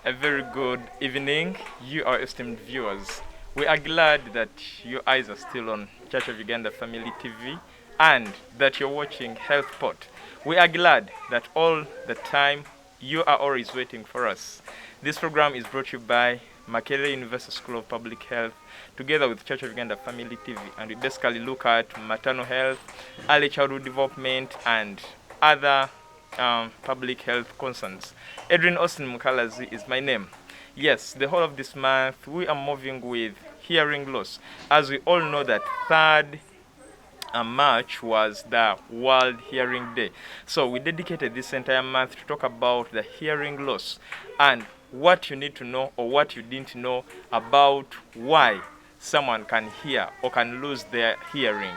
A very good evening, you our esteemed viewers. We are glad that your eyes are still on Church of Uganda Family TV and that you're watching Health Pot. We are glad that all the time you are always waiting for us. This program is brought to you by Makerere University School of Public Health together with Church of Uganda Family TV, and we basically look at maternal health, early childhood development, and other public health concerns. Edrine Mukalazi is my name. Yes, the whole of this month we are moving with hearing loss. As we all know that 3rd March was the World Hearing Day. So we dedicated this entire month to talk about the hearing loss and what you need to know or what you didn't know about why someone can hear or can lose their hearing.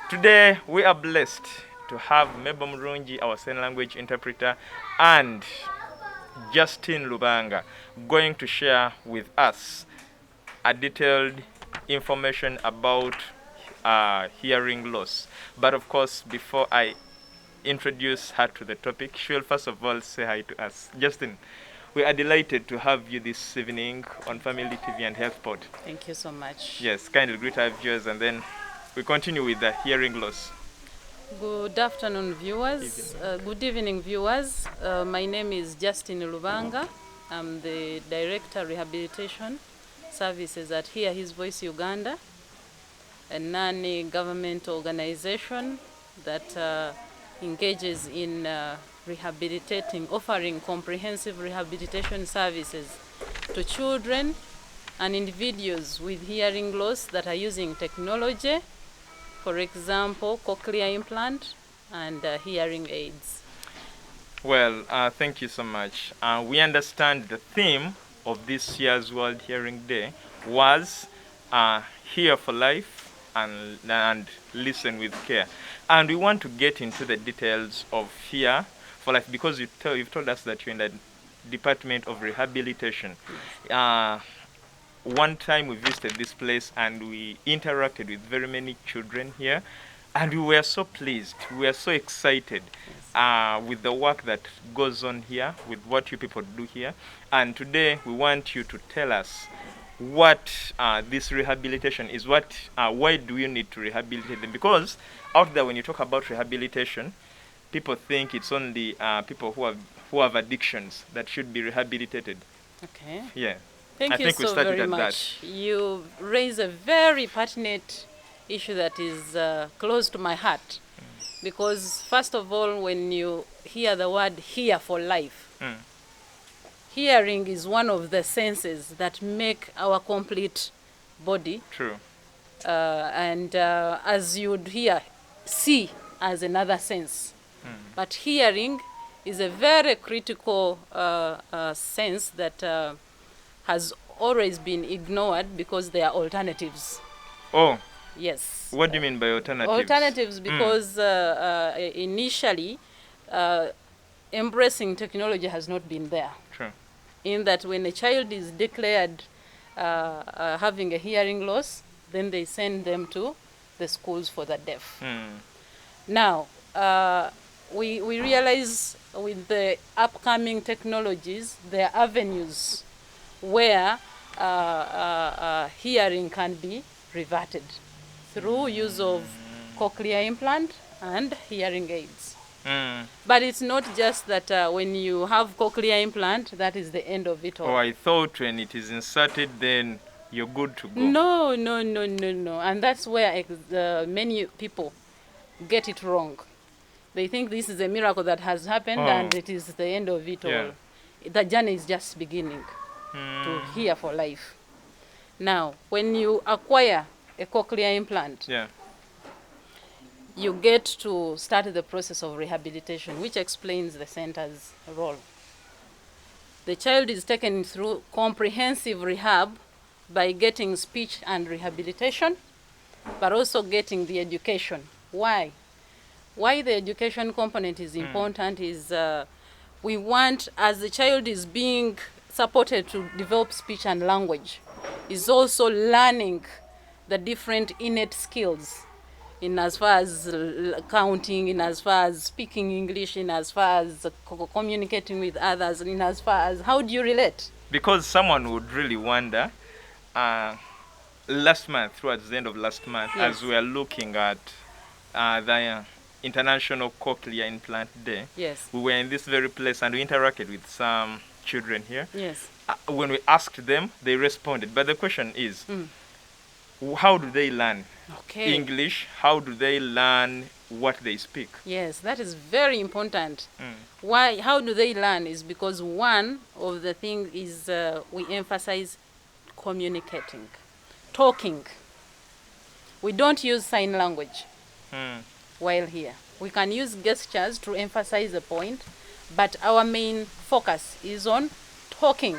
Today we are blessed to have Mebo Murungi, our sign language interpreter, and Justine Lubanga going to share with us a detailed information about hearing loss. But of course, before I introduce her to the topic, she will first of all say hi to us. Justine, we are delighted to have you this evening on Family TV and Health Pod. Thank you so much. Yes, kindly greet our viewers and then we continue with the hearing loss. Good afternoon, viewers. Good evening, viewers. My name is Justine Lubanga. I'm the Director Rehabilitation Services at Hear His Voice Uganda, a non-government organization that engages in rehabilitating, offering comprehensive rehabilitation services to children and individuals with hearing loss that are using technology. For example, cochlear implant and hearing aids. Well, thank you so much. We understand the theme of this year's World Hearing Day was Hear for Life and Listen with Care. And we want to get into the details of Hear for Life because you've told us that you're in the Department of Rehabilitation. One time we visited this place and we interacted with very many children here, and we were so pleased, we were so excited with the work that goes on here, with what you people do here. And today we want you to tell us what this rehabilitation is, why do you need to rehabilitate them? Because out there when you talk about rehabilitation, people think it's only people who have addictions that should be rehabilitated. Okay. Yeah. Thank you so very much. You raise a very pertinent issue that is close to my heart. Because first of all, when you hear the word hear for life, hearing is one of the senses that make our complete body. True. And as you would hear, see as another sense. But hearing is a very critical sense that has always been ignored because there are alternatives. Oh. Yes. What do you mean by alternatives? Alternatives because initially embracing technology has not been there. True. In that when a child is declared having a hearing loss, then they send them to the schools for the deaf. Now, we realize with the upcoming technologies, there are avenues where hearing can be reverted through use of cochlear implant and hearing aids. But it's not just that when you have cochlear implant, that is the end of it all. Oh, I thought when it is inserted, then you're good to go. No. And that's where many people get it wrong. They think this is a miracle that has happened and it is the end of it all. The journey is just beginning to hear for life. Now, when you acquire a cochlear implant, you get to start the process of rehabilitation, which explains the center's role. The child is taken through comprehensive rehab by getting speech and rehabilitation, but also getting the education. Why? Why the education component is important is we want, as the child is being supported to develop speech and language, is also learning the different innate skills in as far as counting, in as far as speaking English, in as far as communicating with others, in as far as how do you relate? Because someone would really wonder, last month, towards the end of last month, Yes. as we are looking at the International Cochlear Implant Day, Yes. we were in this very place and we interacted with some children here. Yes. When we asked them, they responded. But the question is, how do they learn Okay. English? How do they learn what they speak? Yes, that is very important. Why? How do they learn? Is because one of the things is we emphasize communicating, talking. We don't use sign language while here. We can use gestures to emphasize a point, but our main focus is on talking.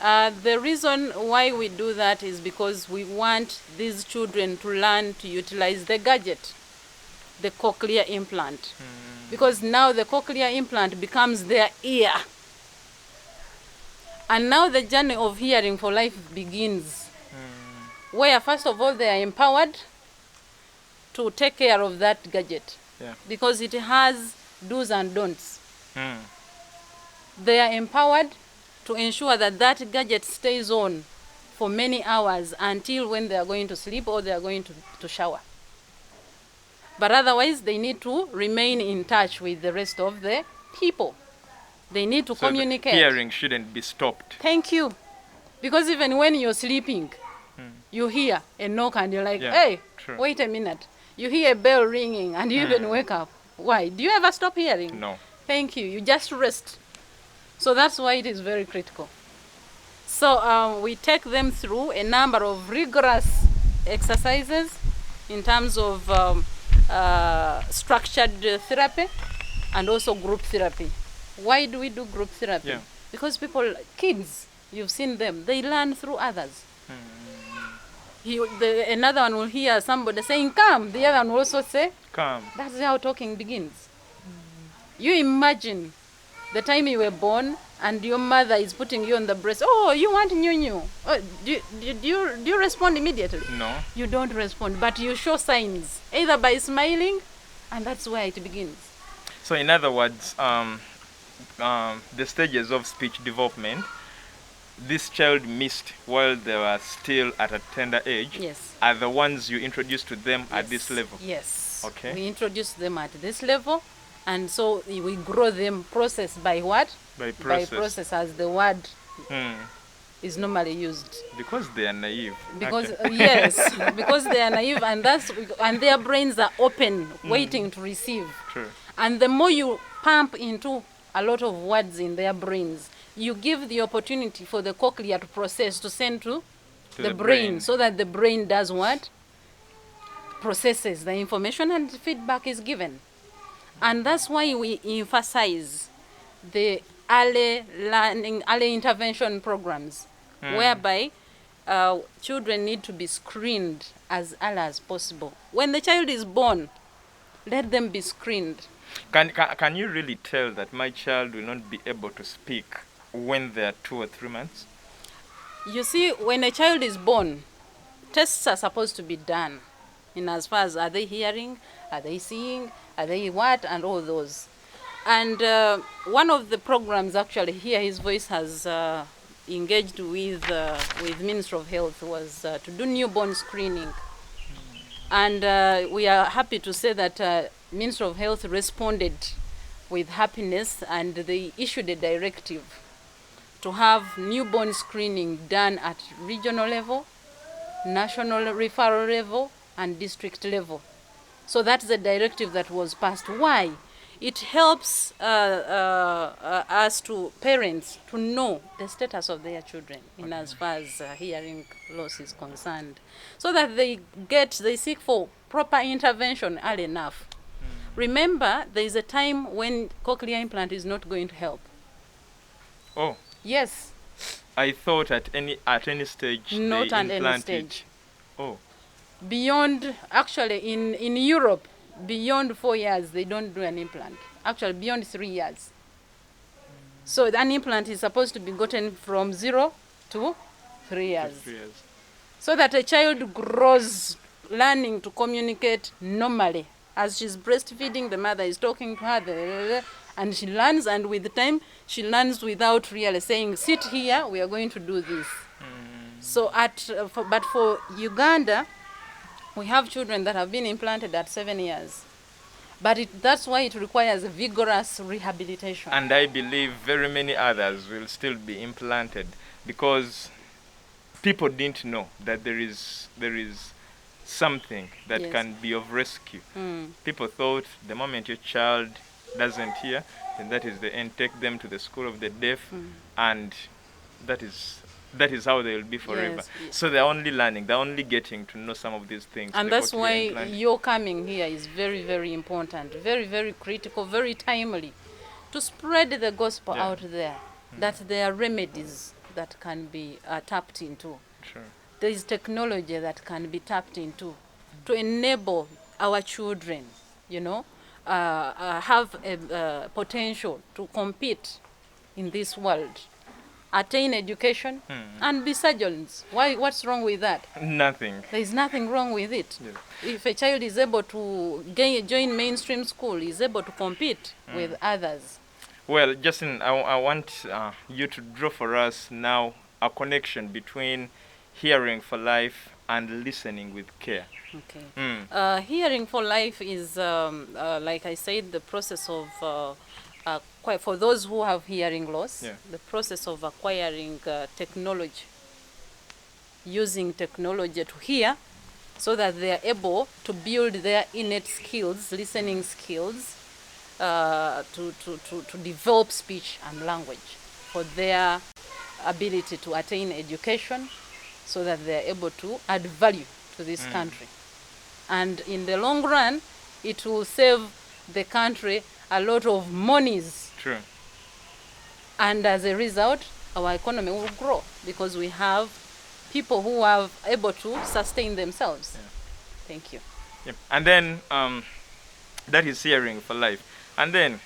The reason why we do that is because we want these children to learn to utilize the gadget, the cochlear implant. Because now the cochlear implant becomes their ear. And now the journey of hearing for life begins. Where first of all they are empowered to take care of that gadget. Yeah. Because it has do's and don'ts. They are empowered to ensure that that gadget stays on for many hours until when they are going to sleep or they are going to shower. But otherwise, they need to remain in touch with the rest of the people. They need to So communicate. the hearing shouldn't be stopped. Thank you. Because even when you're sleeping, you hear a knock and you're like, Yeah, hey, true. wait a minute. You hear a bell ringing and you even wake up. Why? Do you ever stop hearing? No. Thank you. You just rest. So that's why it is very critical. So we take them through a number of rigorous exercises in terms of structured therapy and also group therapy. Why do we do group therapy? Yeah. Because people, kids, you've seen them, they learn through others. Another one will hear somebody saying, come. The other one will also say, Come. that's how talking begins. You imagine the time you were born and your mother is putting you on the breast. Oh, you want new. Oh, do you respond immediately? No. You don't respond, but you show signs, either by smiling, and that's where it begins. So in other words, the stages of speech development this child missed while they were still at a tender age Yes. are the ones you introduce to them at this level. Yes. Okay. We introduce them at this level, and so we grow them process by what? By process. By process, as the word Hmm. is normally used. Because they are naive. Because Okay. yes, because they are naive, and their brains are open, waiting to receive. True. And the more you pump into a lot of words in their brains, you give the opportunity for the cochlea to process, to send to the brain, so that the brain does what? Processes the information and feedback is given. And that's why we emphasize the early learning, early intervention programs, whereby children need to be screened as early as possible. When the child is born, let them be screened. Can you really tell that my child will not be able to speak when they are 2 or 3 months? You see, when a child is born, tests are supposed to be done in as far as are they hearing, are they seeing, are they what, and all those. And one of the programs actually here, His Voice has engaged with Ministry of Health was to do newborn screening. And we are happy to say that Ministry of Health responded with happiness, and they issued a directive to have newborn screening done at regional level, national referral level, and district level. So that's the directive that was passed. Why? It helps us to parents to know the status of their children in as far as hearing loss is concerned, so that they seek for proper intervention early enough. Remember, there is a time when cochlear implant is not going to help. Oh. Yes. I thought at any stage Not they at any implanted. stage. Oh. Beyond, actually, in Europe, beyond 4 years, they don't do an implant. Actually, beyond 3 years. So an implant is supposed to be gotten from 0 to 3 years. 3 years. So that a child grows learning to communicate normally. As she's breastfeeding, the mother is talking to her, and she learns, and with time, she learns without really saying, sit here, we are going to do this. So but for Uganda, we have children that have been implanted at 7 years. But that's why it requires a vigorous rehabilitation. And I believe very many others will still be implanted because people didn't know that there is something that Yes. can be of rescue. People thought the moment your child doesn't hear, then that is the end. Take them to the school of the deaf, and that is how they will be forever. Yes, yes. So they're only learning, they're only getting to know some of these things. And before that's to be why implanted. your coming here is very, very important, very, very critical, very timely, to spread the gospel Yeah. out there, that there are remedies that can be tapped into. Sure. There is technology that can be tapped into to enable our children, have a potential to compete in this world, attain education, and be surgeons. What's wrong with that? Nothing. There is nothing wrong with it. Yeah. If a child is able to join mainstream school, is able to compete with others. Well, Justin, I want you to draw for us now a connection between hearing for life and listening with care. Okay. Hearing for life is, like I said, the process of, for those who have hearing loss, Yeah. the process of acquiring technology, using technology to hear, so that they are able to build their innate skills, listening skills, to develop speech and language for their ability to attain education, so that they are able to add value to this country. And in the long run, it will save the country a lot of monies. True. And as a result, our economy will grow because we have people who are able to sustain themselves. Yeah. Thank you. Yep. And then that is hearing for life. And then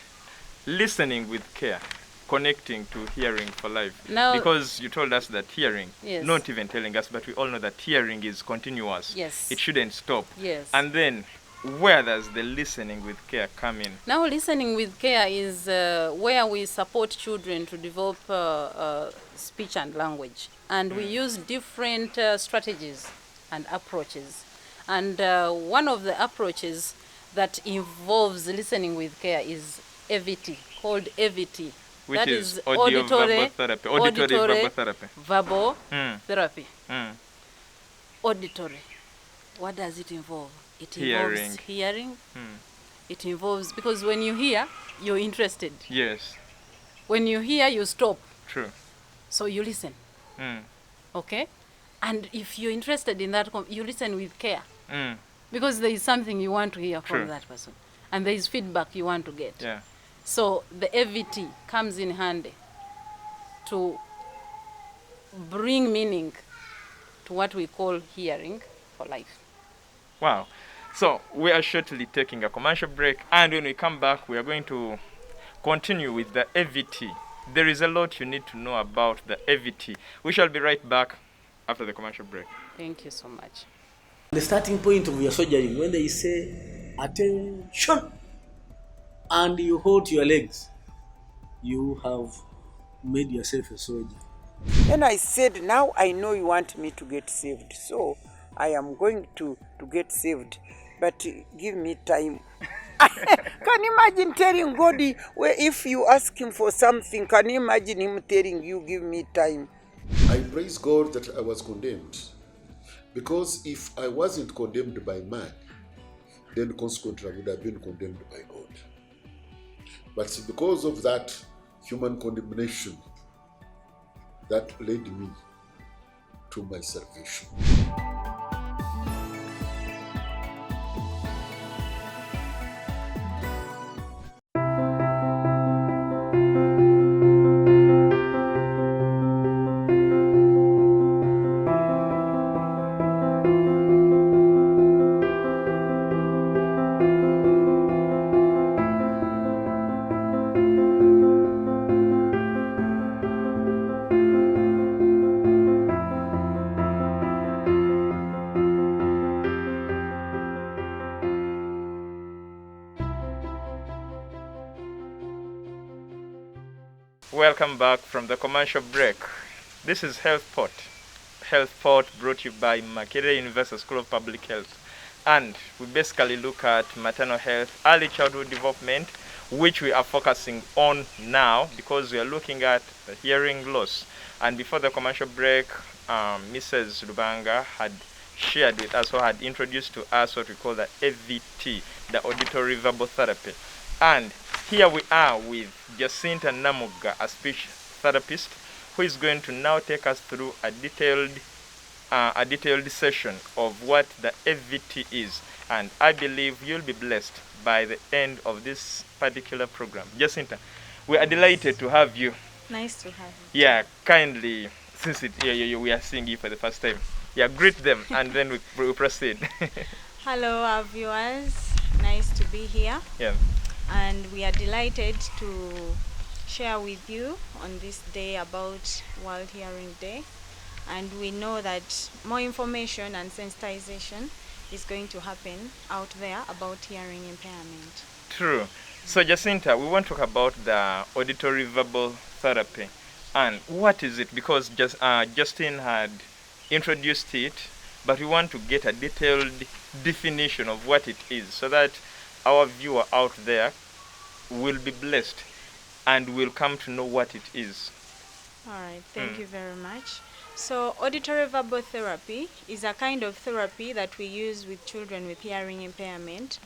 listening with care, connecting to hearing for life. Now, because you told us that hearing, Yes. not even telling us, but we all know that hearing is continuous. Yes. It shouldn't stop. Yes. And then where does the listening with care come in? Now, listening with care is where we support children to develop speech and language. And we use different strategies and approaches. And one of the approaches that involves listening with care is AVT, called AVT. Which That is is audio auditory, verbal therapy. Auditory verbal therapy. verbal Mm. therapy. Mm. Auditory. What does it involve? It Hearing. involves hearing. Mm. It involves, because when you hear, you're interested. Yes. When you hear, you stop. True. So you listen. Mm. Okay? And if you're interested in that, you listen with care. Mm. Because there is something you want to hear True. from that person. And there is feedback you want to get. Yeah. So the AVT comes in handy to bring meaning to what we call hearing for life. Wow. So we are shortly taking a commercial break, and when we come back, we are going to continue with the AVT. There is a lot you need to know about the AVT. We shall be right back after the commercial break. Thank you so much. The starting point of your surgery, when they say attention and you hold your legs, you have made yourself a soldier. Then I said, now I know you want me to get saved, so I am going to get saved, but give me time. Can you imagine telling God, if you ask him for something, can you imagine him telling you, give me time? I praise God that I was condemned, because if I wasn't condemned by man, then consequently I would have been condemned by God. But because of that human condemnation, that led me to my salvation. welcome back from the commercial break. This is HealthPort. HealthPort brought to you by Makerere University School of Public Health. And we basically look at maternal health, early childhood development, which we are focusing on now because we are looking at hearing loss. And before the commercial break, Mrs. Lubanga had shared with us or had introduced to us what we call the AVT, the auditory verbal therapy. And here we are with Justine Lubanga, a speech therapist, who is going to now take us through a detailed session of what the AVT is. And I believe you'll be blessed by the end of this particular program. Jacinta, we are delighted to have you. Nice to have you. Yeah, kindly, since we are seeing you for the first time. Yeah, greet them and then we proceed. Hello, our viewers. Nice to be here. Yeah. And we are delighted to share with you on this day about World Hearing Day. And we know that more information and sensitization is going to happen out there about hearing impairment. True. So Jacinta, we want to talk about the auditory verbal therapy. And what is it? Because Justine had introduced it, but we want to get a detailed definition of what it is so that our viewer out there will be blessed and will come to know what it is. All right, thank you very much. So auditory verbal therapy is a kind of therapy that we use with children with hearing impairment.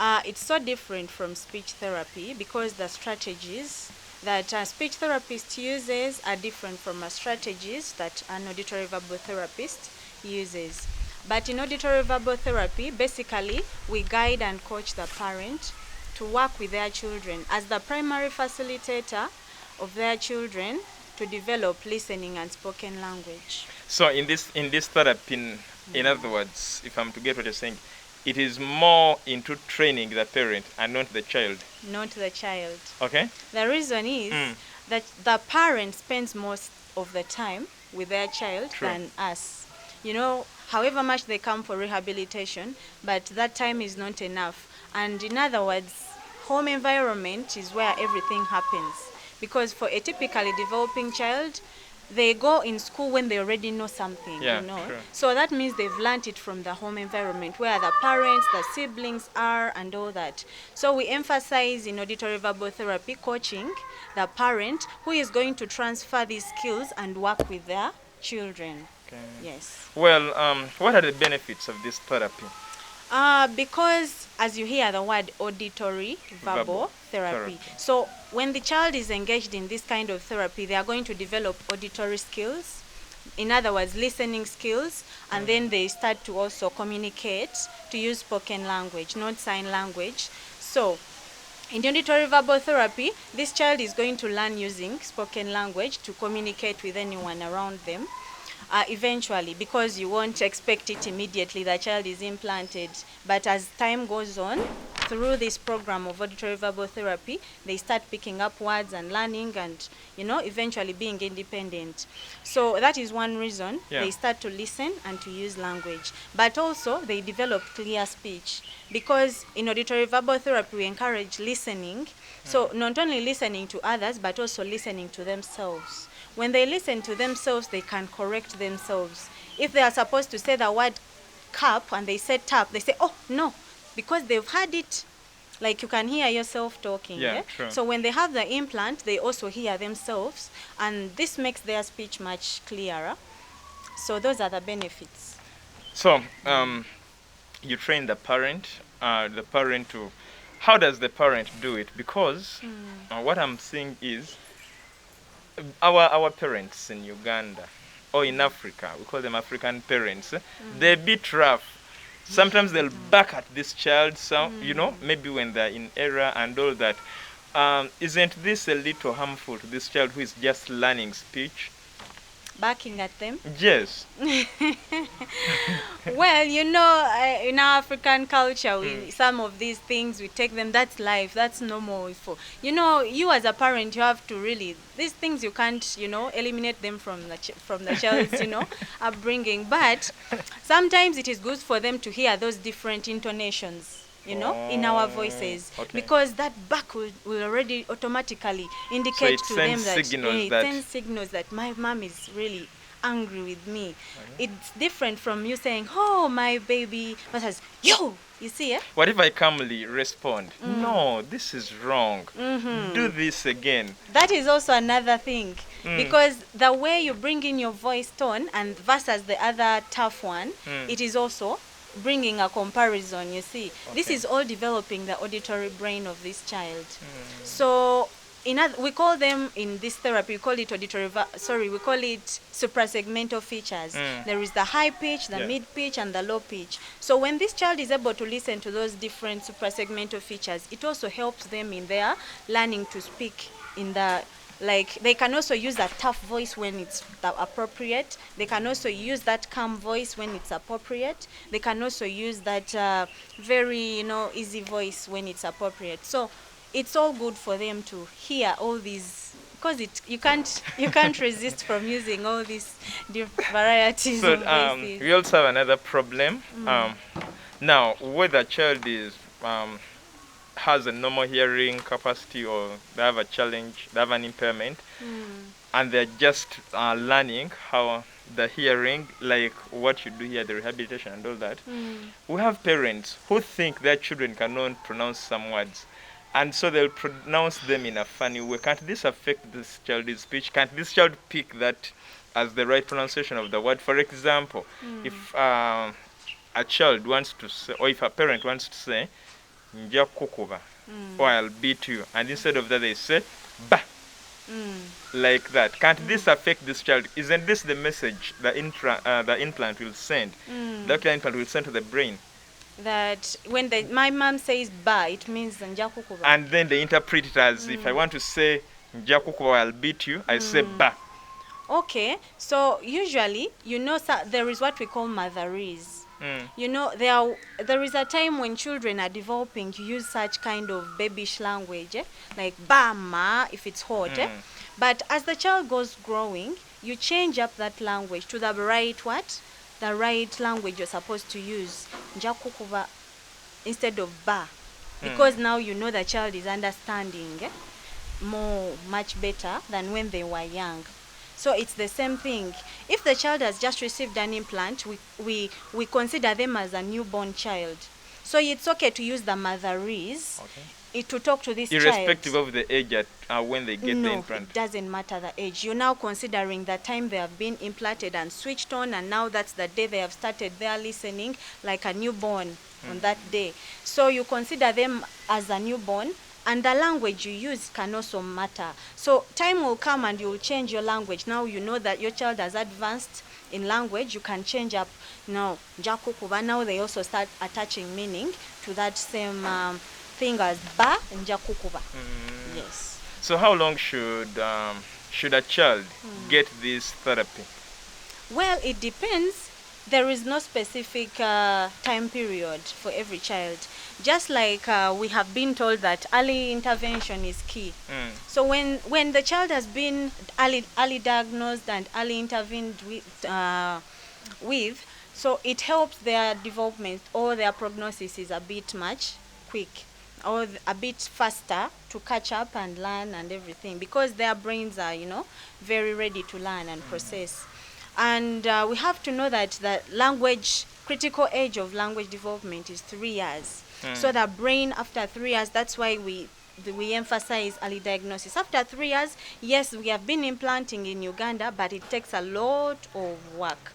It's so different from speech therapy because the strategies that a speech therapist uses are different from the strategies that an auditory verbal therapist uses. But in auditory verbal therapy, basically, we guide and coach the parent to work with their children as the primary facilitator of their children to develop listening and spoken language. So in this therapy, in other words, if I'm to get what you're saying, it is more into training the parent and not the child. Not the child. Okay. The reason is that the parent spends most of the time with their child than us. You know, however much they come for rehabilitation, but that time is not enough. And in other words, home environment is where everything happens. Because for a typically developing child, they go in school when they already know something, Yeah, you know. sure. So that means they've learnt it from the home environment where the parents, the siblings are and all that. So we emphasize in auditory verbal therapy coaching the parent who is going to transfer these skills and work with their children. Okay. Yes. Well, what are the benefits of this therapy? Because as you hear the word auditory verbal therapy. So when the child is engaged in this kind of therapy, they are going to develop auditory skills, in other words, listening skills, and then they start to also communicate to use spoken language, not sign language. So in auditory verbal therapy, this child is going to learn using spoken language to communicate with anyone around them. Eventually, because you won't expect it immediately, the child is implanted. But as time goes on, through this program of auditory verbal therapy, they start picking up words and learning and, you know, eventually being independent. So that is one reason they start to listen and to use language. But also, they develop clear speech. Because in auditory verbal therapy, we encourage listening. So not only listening to others, but also listening to themselves. When they listen to themselves, they can correct themselves. If they are supposed to say the word cup and they say tap, they say, oh, no, because they've heard it. Like you can hear yourself talking. Yeah, true. So when they have the implant, they also hear themselves, and this makes their speech much clearer. So those are the benefits. So, you train the parent to, how does the parent do it? Because what I'm seeing is, our parents in Uganda or in Africa, we call them African parents, they're a bit rough. Sometimes they'll back at this child, so you know, maybe when they're in error and all that. Isn't this a little harmful to this child who is just learning speech? Backing at them? Yes. Well, you know, in our African culture, some of these things, we take them, that's life, that's normal. You know, you as a parent, you have to really, these things you can't, you know, eliminate them from the child's, you know, upbringing. But sometimes it is good for them to hear those different intonations. you know, in our voices, okay. because that back will already automatically indicate to them that it sends signals that my mom is really angry with me. It's different from you saying, "Oh, my baby," versus "Yo." You see, eh? What if I calmly respond, "No, this is wrong. Do this again." That is also another thing, because the way you bring in your voice tone and versus the other tough one, it is also bringing a comparison, you see. This is all developing the auditory brain of this child. So we call them in this therapy, we call it we call it suprasegmental features. There is the high pitch, the mid pitch, and the low pitch. So when this child is able to listen to those different suprasegmental features, it also helps them in their learning to speak in the, like, they can also use that tough voice when it's appropriate. They can also use that calm voice when it's appropriate. They can also use that very, easy voice when it's appropriate. So it's all good for them to hear all these, because you can't resist from using all these varieties So of voices. we also have another problem. Now, whether a child is has a normal hearing capacity or they have a challenge, they have an impairment, and they're just learning how the hearing, like what you do here, the rehabilitation and all that. We have parents who think their children cannot pronounce some words, and so they'll pronounce them in a funny way. Can't this affect this child's speech? Can't this child pick that as the right pronunciation of the word? For example, if a child wants to say, or if a parent wants to say, "Nja kukuba," or "I'll beat you," and instead of that they say "ba," like that. Can't this affect this child? Isn't this the message the implant will send? The implant will send to the brain. That when my mom says "ba," it means "nja kukuba." And then they interpret it as if I want to say "Nja kukuba," I'll beat you, I say "ba." Okay, so usually, there is what we call motherese. There is a time when children are developing to use such kind of babyish language, like "ba ma" if it's hot. But as the child goes growing, you change up that language to the right the right language you're supposed to use, "nja kukuba," instead of "ba," because now the child is understanding much better than when they were young. So it's the same thing. If the child has just received an implant, we consider them as a newborn child. So it's okay to use the motherese to talk to this irrespective child. of the age when they get the implant. No, it doesn't matter the age. You're now considering the time they have been implanted and switched on, and now that's the day they have started their listening, like a newborn on that day. So you consider them as a newborn, and the language you use can also matter. So time will come and you will change your language. Now you know that your child has advanced in language. You can change up now "nja kukuba." Now they also start attaching meaning to that same thing as "ba" and "nja kukuba." Yes. So how long should a child get this therapy? Well, it depends. There is no specific time period for every child. Just like we have been told that early intervention is key. So when the child has been early diagnosed and early intervened with, so it helps their development, or their prognosis is a bit much quick, or a bit faster to catch up and learn and everything, because their brains are, very ready to learn and process. And we have to know that the critical age of language development is 3 years. So the brain after 3 years, that's why we emphasize early diagnosis. After 3 years, yes, we have been implanting in Uganda, but it takes a lot of work.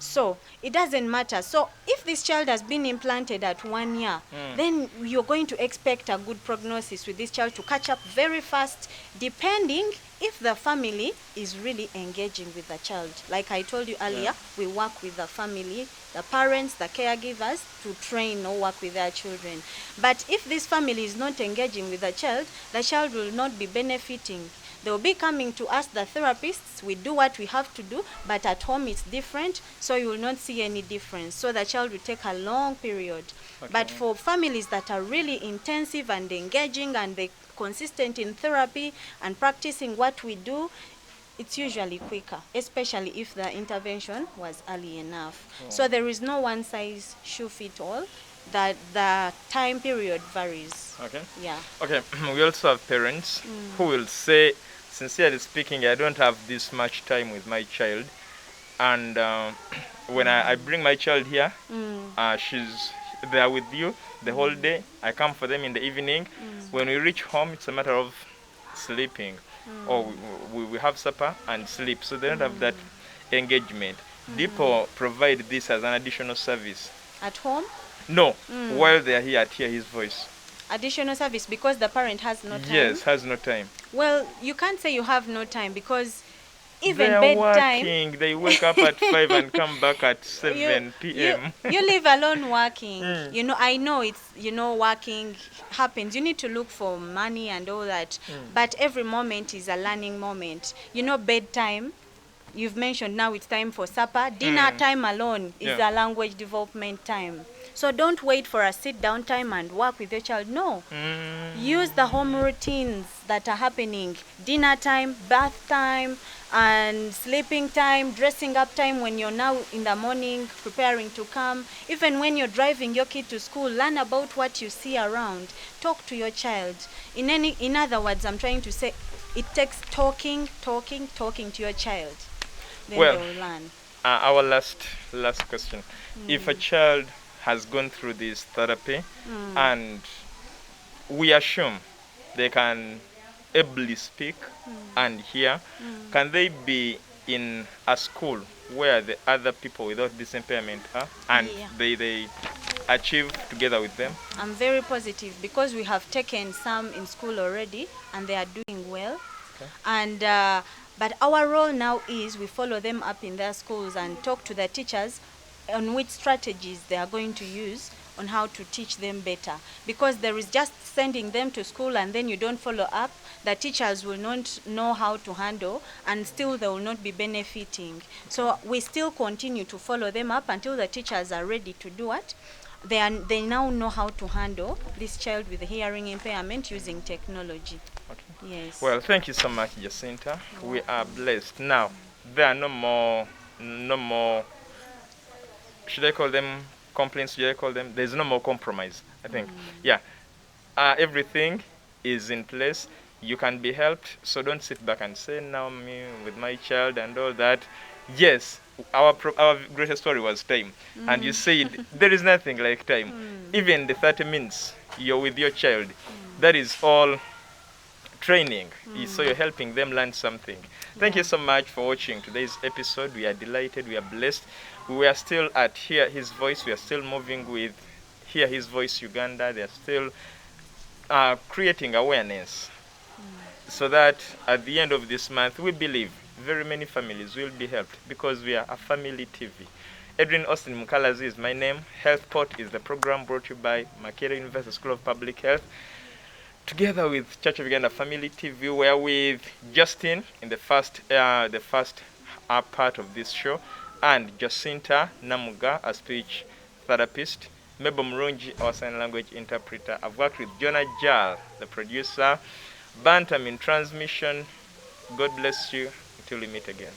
So it doesn't matter. So if this child has been implanted at 1 year, then you're going to expect a good prognosis with this child to catch up very fast, depending if the family is really engaging with the child. Like I told you earlier, we work with the family, the parents, the caregivers, to train or work with their children. But if this family is not engaging with the child will not be benefiting. They will be coming to us, the therapists. We do what we have to do, but at home it's different, so you will not see any difference. So the child will take a long period. But for families that are really intensive and engaging, and they're consistent in therapy and practicing what we do, it's usually quicker, especially if the intervention was early enough. So there is no one size shoe fit all. that the time period varies. Okay. Yeah. Okay. We also have parents who will say, sincerely speaking, I don't have this much time with my child, and when I bring my child here, she's there with you the whole day. I come for them in the evening. When we reach home, it's a matter of sleeping, or we have supper and sleep. So they don't have that engagement. People provide this as an additional service. At home, No, while they are here to hear his voice. additional service because the parent has no time. Yes, has no time. Well, you can't say you have no time because even They are bedtime. working. They wake up at 5 and come back at 7 p.m. You live alone working. You know, I know it's, working happens. You need to look for money and all that. But every moment is a learning moment. Bedtime, you've mentioned now it's time for supper. Dinner time alone is a language development time. So don't wait for a sit-down time and work with your child. No. Use the home routines that are happening. Dinner time, bath time, and sleeping time, dressing up time when you're now in the morning preparing to come. Even when you're driving your kid to school, learn about what you see around. Talk to your child. In other words, I'm trying to say it takes talking to your child. Then Well, they will learn. Our last question. If a child has gone through this therapy and we assume they can ably speak and hear, can they be in a school where the other people without this impairment are and they achieve together with them? I'm very positive because we have taken some in school already and they are doing well. Okay. And but our role now is we follow them up in their schools and talk to the teachers on which strategies they are going to use on how to teach them better. Because there is just sending them to school and then you don't follow up, the teachers will not know how to handle and still they will not be benefiting. So we still continue to follow them up until the teachers are ready to do it. They now know how to handle this child with hearing impairment using technology. Okay. Yes. Well, thank you so much, Jacinta. We are blessed. Now, there are no more, should I call them complaints? Should I call them? There's no more compromise, I think. Yeah. Everything is in place. You can be helped. So don't sit back and say, now me with my child and all that. Yes, our greatest story was time. And you said there is nothing like time. Even the 30 minutes you're with your child, that is all training. So you're helping them learn something. Thank you so much for watching today's episode. We are delighted. We are blessed. We are still at Hear His Voice. We are still moving with Hear His Voice Uganda. They are still creating awareness so that at the end of this month, we believe very many families will be helped because we are a family TV. Edrine Osteen Mukalazi is my name. HealthPort is the program brought to you by Makerere University School of Public Health. Together with Church of Uganda Family TV, we're with Justine in the first part of this show, and Jacinta Namuga, a speech therapist, Mebo Murungi, our sign language interpreter. I've worked with Jonah Jal, the producer, Bantam in transmission. God bless you until we meet again.